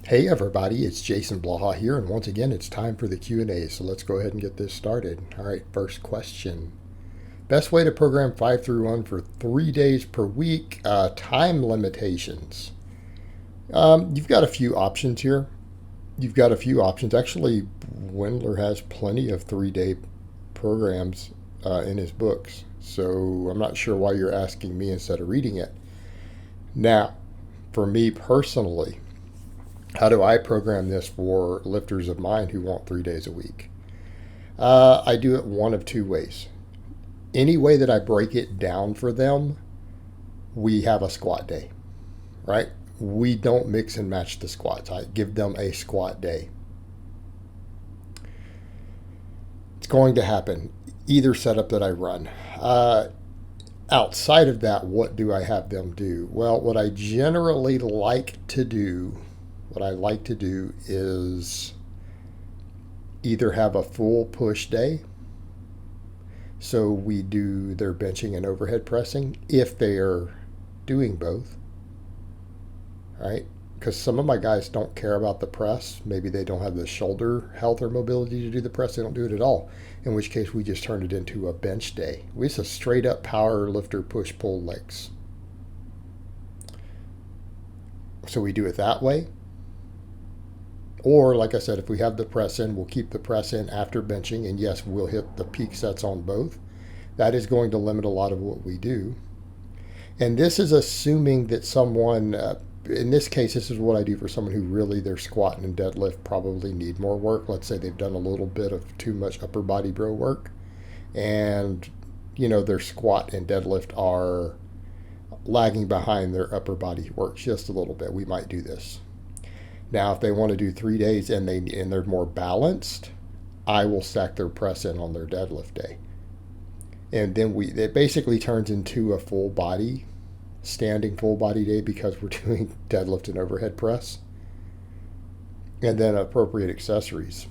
Hey everybody, it's Jason Blaha here, and once again it's time for the Q&A, so let's go ahead and get this started. All right, first question. Best way to program 5 through 1 for 3 days per week, time limitations. You've got a few options here. You've got a few options. Actually, Wendler has plenty of 3-day programs in his books, so I'm not sure why you're asking me instead of reading it. Now, for me personally, how do I program this for lifters of mine who want 3 days a week? I do it one of two ways. Any way that I break it down for them, we have a squat day, right? We don't mix and match the squats. I give them a squat day. It's going to happen either setup that I run. Outside of that, what do I have them do? Well, what I generally like to do, is either have a full push day. So we do their benching and overhead pressing if they are doing both, right? Because some of my guys don't care about the press. Maybe they don't have the shoulder health or mobility to do the press. They don't do it at all. In which case, we just turn it into a bench day. It's a straight up power lifter push pull legs. So we do it that way. Or, like I said, if we have the press in, we'll keep the press in after benching. And yes, we'll hit the peak sets on both. That is going to limit a lot of what we do. And this is assuming that someone, in this case, this is what I do for someone who really their squat and deadlift probably need more work. Let's say they've done a little bit of too much upper body bro work. And, their squat and deadlift are lagging behind their upper body work just a little bit. We might do this. Now, if they want to do 3 days and they're more balanced, I will stack their press in on their deadlift day. And then it basically turns into a standing full body day because we're doing deadlift and overhead press. And then appropriate accessories.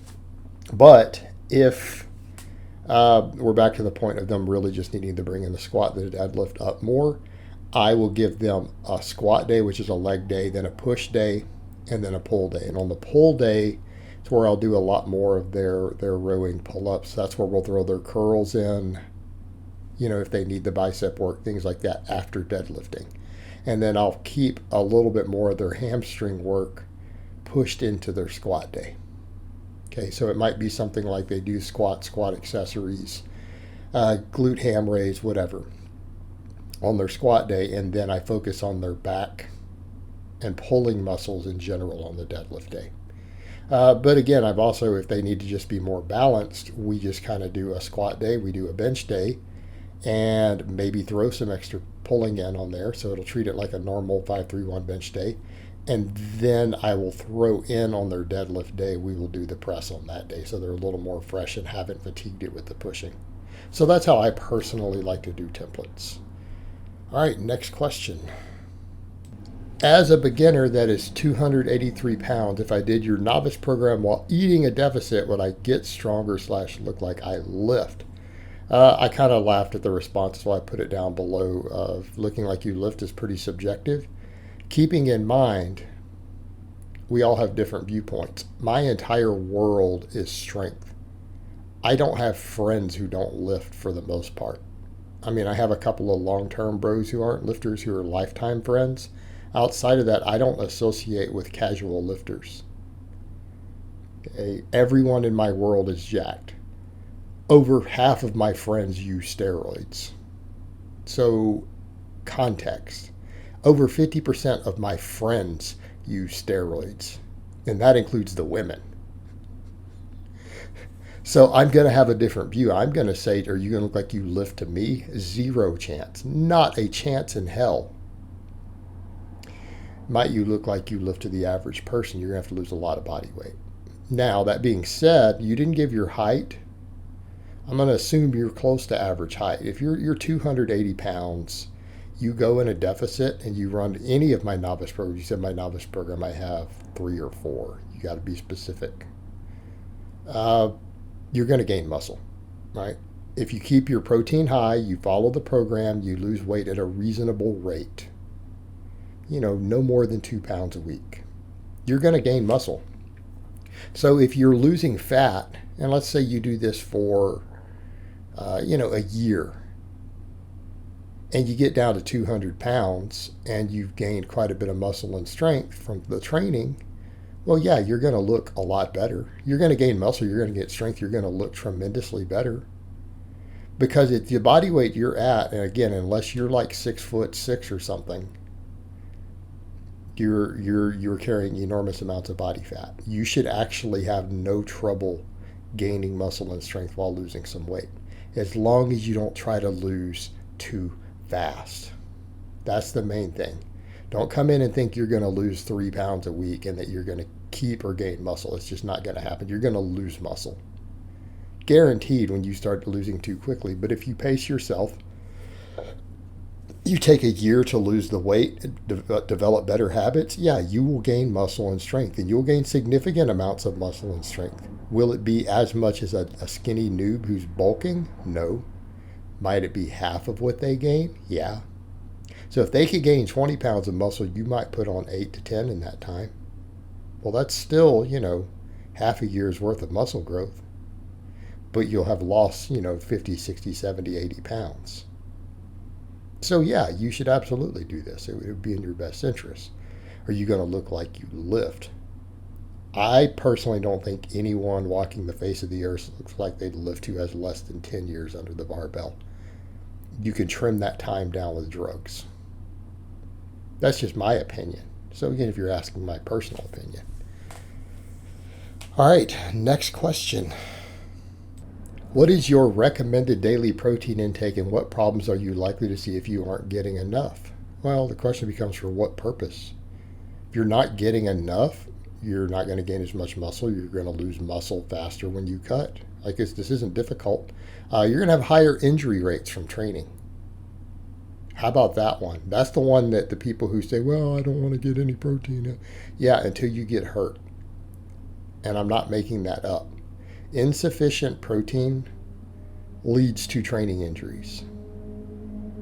But if we're back to the point of them really just needing to bring in the squat, the deadlift up more, I will give them a squat day, which is a leg day, then a push day, and then a pull day. And on the pull day, it's where I'll do a lot more of their rowing pull-ups. That's where we'll throw their curls in, if they need the bicep work, things like that after deadlifting. And then I'll keep a little bit more of their hamstring work pushed into their squat day. Okay, so it might be something like they do squat accessories, glute ham raise, whatever, on their squat day, and then I focus on their back and pulling muscles in general on the deadlift day. But again, I've also, if they need to just be more balanced, we just kind of do a squat day, we do a bench day, and maybe throw some extra pulling in on there. So it'll treat it like a normal 5-3-1 bench day. And then I will throw in on their deadlift day, we will do the press on that day. So they're a little more fresh and haven't fatigued it with the pushing. So that's how I personally like to do templates. All right, next question. As a beginner that is 283 pounds, if I did your novice program while eating a deficit, would I get stronger / look like I lift? I kind of laughed at the response, so I put it down below. Looking like you lift is pretty subjective. Keeping in mind, we all have different viewpoints. My entire world is strength. I don't have friends who don't lift for the most part. I mean, I have a couple of long-term bros who aren't lifters who are lifetime friends. Outside of that, I don't associate with casual lifters. Okay? Everyone in my world is jacked. Over half of my friends use steroids. So, context. Over 50% of my friends use steroids. And that includes the women. So I'm going to have a different view. I'm going to say, are you going to look like you lift to me? Zero chance. Not a chance in hell. Might you look like you lift to the average person? You're going to have to lose a lot of body weight. Now, that being said, you didn't give your height. I'm going to assume you're close to average height. If you're 280 pounds, you go in a deficit and you run any of my novice programs. You said my novice program, I have 3 or 4. You got to be specific. You're going to gain muscle, right? If you keep your protein high, you follow the program, you lose weight at a reasonable rate. No more than 2 pounds a week. you're going to gain muscle. So if you're losing fat, and let's say you do this for, a year, and you get down to 200 pounds and you've gained quite a bit of muscle and strength from the training, well, yeah, you're going to look a lot better. You're going to gain muscle, you're going to get strength, you're going to look tremendously better. Because it's the body weight you're at, and again, unless you're like 6'6" or something, you're carrying enormous amounts of body fat. You should actually have no trouble gaining muscle and strength while losing some weight, as long as you don't try to lose too fast. That's the main thing. Don't come in and think you're going to lose 3 pounds a week and that you're going to keep or gain muscle. It's just not going to happen. You're going to lose muscle. Guaranteed when you start losing too quickly. But if you pace yourself, you take a year to lose the weight, develop better habits, yeah, you will gain muscle and strength, and you'll gain significant amounts of muscle and strength. Will it be as much as a skinny noob who's bulking? No. Might it be half of what they gain? Yeah. So if they could gain 20 pounds of muscle, you might put on 8 to 10 in that time. Well, that's still, half a year's worth of muscle growth. But you'll have lost, 50, 60, 70, 80 pounds. So yeah, you should absolutely do this. It would be in your best interest. Are you going to look like you lift? I personally don't think anyone walking the face of the earth looks like they'd lift who has less than 10 years under the barbell. You can trim that time down with drugs. That's just my opinion. So again, if you're asking my personal opinion. All right, next question. What is your recommended daily protein intake, and what problems are you likely to see if you aren't getting enough? Well, the question becomes, for what purpose? If you're not getting enough, you're not going to gain as much muscle. You're going to lose muscle faster when you cut. Like this isn't difficult. You're going to have higher injury rates from training. How about that one? That's the one that the people who say, well, I don't want to get any protein. Yeah, until you get hurt. And I'm not making that up. Insufficient protein leads to training injuries.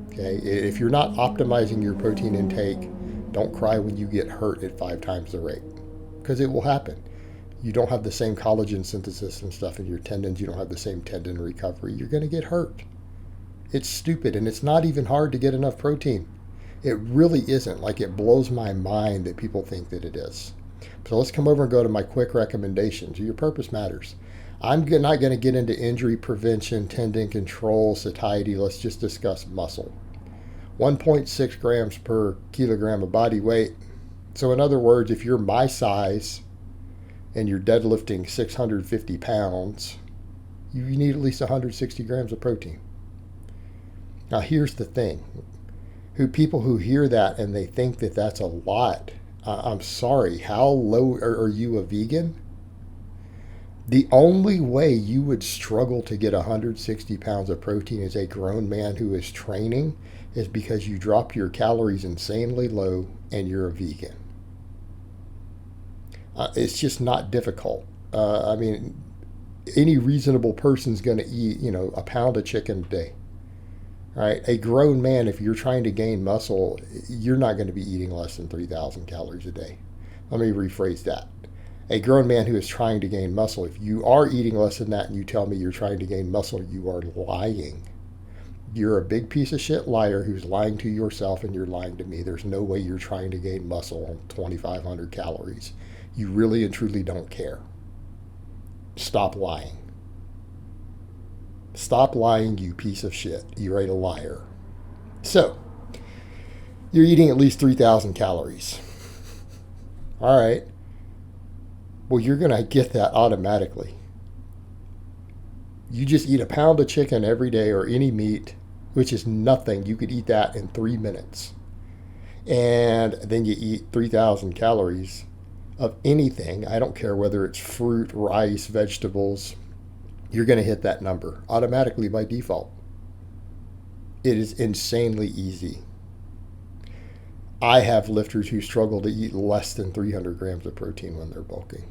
Okay, if you're not optimizing your protein intake, don't cry when you get hurt at 5 times the rate, because it will happen. You don't have the same collagen synthesis and stuff in your tendons. You don't have the same tendon recovery. You're going to get hurt. It's stupid, and it's not even hard to get enough protein. It really isn't. Like, it blows my mind that people think that it is. So let's come over and go to my quick recommendations. Your purpose matters. I'm not going to get into injury prevention, tendon control, satiety. Let's just discuss muscle. 1.6 grams per kilogram of body weight. So in other words, if you're my size and you're deadlifting 650 pounds, you need at least 160 grams of protein. Now here's the thing. People who hear that and they think that that's a lot, I'm sorry, how low are you a vegan? The only way you would struggle to get 160 pounds of protein as a grown man who is training is because you drop your calories insanely low and you're a vegan. It's just not difficult. Any reasonable person's going to eat, a pound of chicken a day. All right, a grown man, if you're trying to gain muscle, you're not going to be eating less than 3,000 calories a day. Let me rephrase that. A grown man who is trying to gain muscle, if you are eating less than that and you tell me you're trying to gain muscle, you are lying. You're a big piece of shit liar who's lying to yourself and you're lying to me. There's no way you're trying to gain muscle on 2,500 calories. You really and truly don't care. Stop lying. Stop lying, you piece of shit. You're a liar. So, you're eating at least 3,000 calories. All right. Well, you're going to get that automatically. You just eat a pound of chicken every day or any meat, which is nothing. You could eat that in 3 minutes. And then you eat 3,000 calories of anything. I don't care whether it's fruit, rice, vegetables. You're going to hit that number automatically by default. It is insanely easy. I have lifters who struggle to eat less than 300 grams of protein when they're bulking.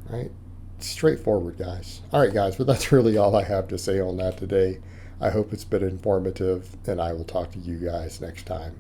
Right? Straightforward, guys. All right, guys, but that's really all I have to say on that today. I hope it's been informative, and I will talk to you guys next time.